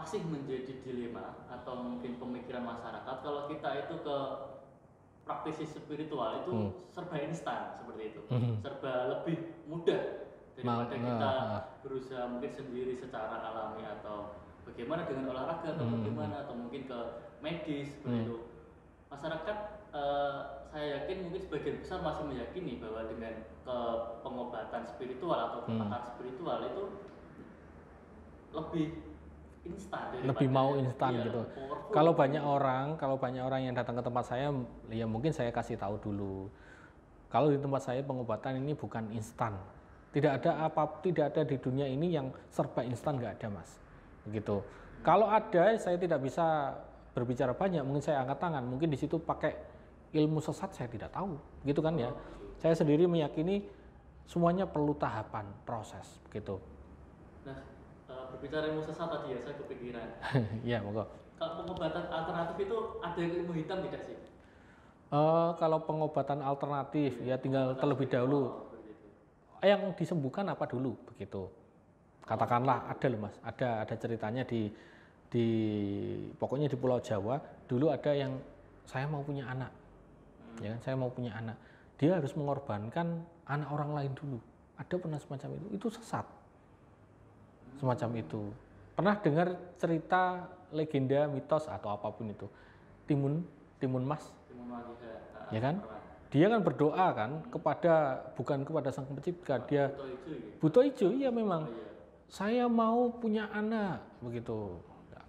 masih menjadi dilema atau mungkin pemikiran masyarakat kalau kita itu ke praktisi spiritual itu serba instan seperti itu, serba lebih mudah daripada kita berusaha mungkin sendiri secara alami atau bagaimana dengan olahraga atau bagaimana atau mungkin ke medis seperti itu. Masyarakat saya yakin mungkin sebagian besar masih meyakini bahwa dengan ke pengobatan spiritual atau pakar spiritual itu lebih instan, lebih mau instan gitu. Kalau banyak orang yang datang ke tempat saya, ya mungkin saya kasih tahu dulu. Kalau di tempat saya pengobatan ini bukan instan. Tidak ada di dunia ini yang serba instan, nggak ada, Mas. Begitu. Kalau ada, saya tidak bisa berbicara banyak. Mungkin saya angkat tangan. Mungkin di situ pakai ilmu sesat, saya tidak tahu. Begitu kan ya? Saya sendiri meyakini semuanya perlu tahapan, proses, begitu. Nah, berbicara ilmu sesat tadi ya, saya kepikiran. Ya, monggo. Kalau pengobatan alternatif itu ada ilmu hitam tidak sih? Kalau pengobatan alternatif ya tinggal terlebih dahulu. Yang disembuhkan apa dulu, begitu. Katakanlah ada loh, Mas. Ada ceritanya di pokoknya di Pulau Jawa dulu ada yang saya mau punya anak. Ya, saya mau punya anak. Dia harus mengorbankan anak orang lain dulu. Ada pernah semacam itu. Itu sesat. Semacam itu. Pernah dengar cerita legenda mitos atau apapun itu, timun mas, ya kan? Dia kan berdoa kan bukan kepada sang pencipta, dia buto hijau, iya memang. Saya mau punya anak, begitu.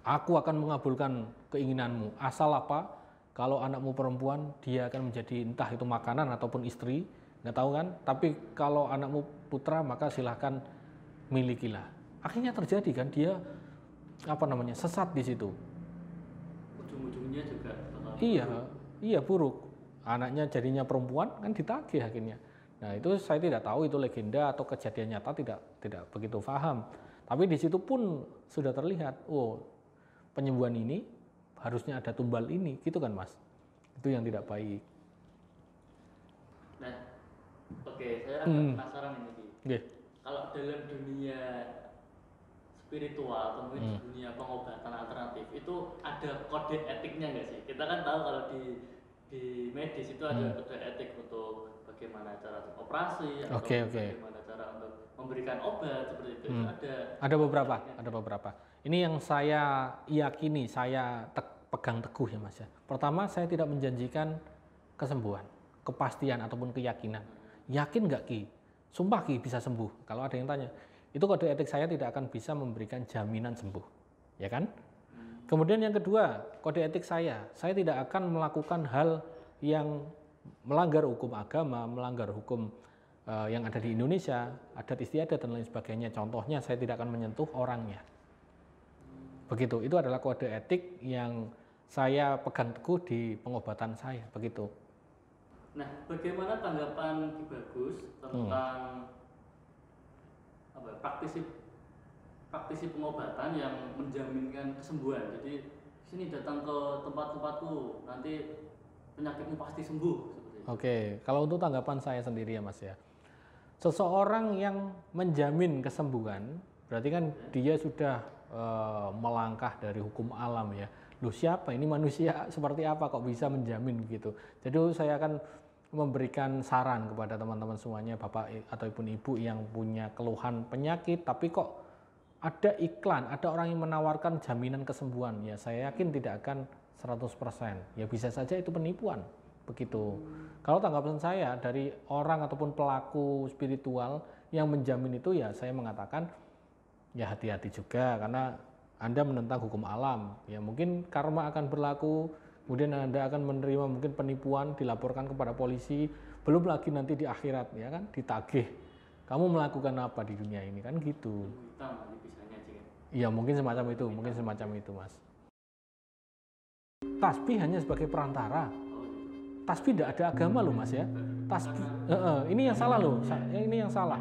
Aku akan mengabulkan keinginanmu, asal apa? Kalau anakmu perempuan, dia akan menjadi entah itu makanan ataupun istri, nggak tahu kan? Tapi kalau anakmu putra, maka silahkan milikilah. Akhirnya terjadi kan, dia sesat di situ. Ujung-ujungnya juga iya buruk. Anaknya jadinya perempuan kan ditagih akhirnya. Nah itu saya tidak tahu itu legenda atau kejadian nyata, tidak begitu paham. Tapi di situ pun sudah terlihat, penyembuhan ini harusnya ada tumbal ini, gitu kan Mas? Itu yang tidak baik. Nah, oke, saya agak penasaran ini. Okay. Kalau dalam dunia spiritual atau mungkin dunia pengobatan alternatif itu ada kode etiknya nggak sih? Kita kan tahu kalau di medis itu ada kode etik untuk bagaimana cara operasi atau bagaimana cara untuk memberikan obat seperti itu. Ada beberapa. Ini yang saya yakini, saya pegang teguh ya Mas ya. Pertama, saya tidak menjanjikan kesembuhan, kepastian ataupun keyakinan. Yakin nggak Ki? Sumpah Ki bisa sembuh. Kalau ada yang tanya, itu kode etik saya tidak akan bisa memberikan jaminan sembuh, ya kan? Kemudian yang kedua, kode etik saya tidak akan melakukan hal yang melanggar hukum agama, melanggar hukum yang ada di Indonesia, adat istiadat dan lain sebagainya. Contohnya, saya tidak akan menyentuh orangnya. Begitu, itu adalah kode etik yang saya pegang teguh di pengobatan saya, begitu. Nah, bagaimana tanggapan Ki Bagus tentang praktisi pengobatan yang menjaminkan kesembuhan? Jadi sini datang ke tempat-tempatku, nanti penyakitmu pasti sembuh. Oke, kalau untuk tanggapan saya sendiri ya Mas ya, seseorang yang menjamin kesembuhan berarti kan dia sudah melangkah dari hukum alam ya. Loh siapa ini manusia seperti apa kok bisa menjamin begitu? Jadi saya akan memberikan saran kepada teman-teman semuanya, bapak ataupun ibu yang punya keluhan penyakit tapi kok ada iklan, ada orang yang menawarkan jaminan kesembuhan, ya saya yakin tidak akan 100%. Ya bisa saja itu penipuan, begitu. Kalau tanggapan saya dari orang ataupun pelaku spiritual yang menjamin itu, ya saya mengatakan ya hati-hati juga, karena Anda menentang hukum alam. Ya mungkin karma akan berlaku, kemudian Anda akan menerima mungkin penipuan, dilaporkan kepada polisi, belum lagi nanti di akhirat ya kan ditagih. Kamu melakukan apa di dunia ini kan gitu. Iya mungkin semacam itu, Mas. Tasbih hanya sebagai perantara. Tasbih tidak ada agama loh Mas ya. Tasbih, ini yang salah loh. Ini yang salah.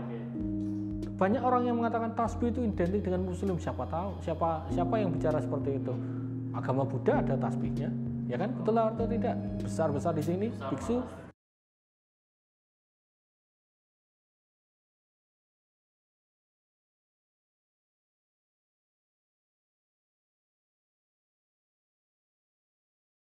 Banyak orang yang mengatakan tasbih itu identik dengan Muslim. Siapa tahu? Siapa yang bicara seperti itu? Agama Buddha ada tasbihnya, ya kan? Betul atau tidak? Besar-besar di sini, biksu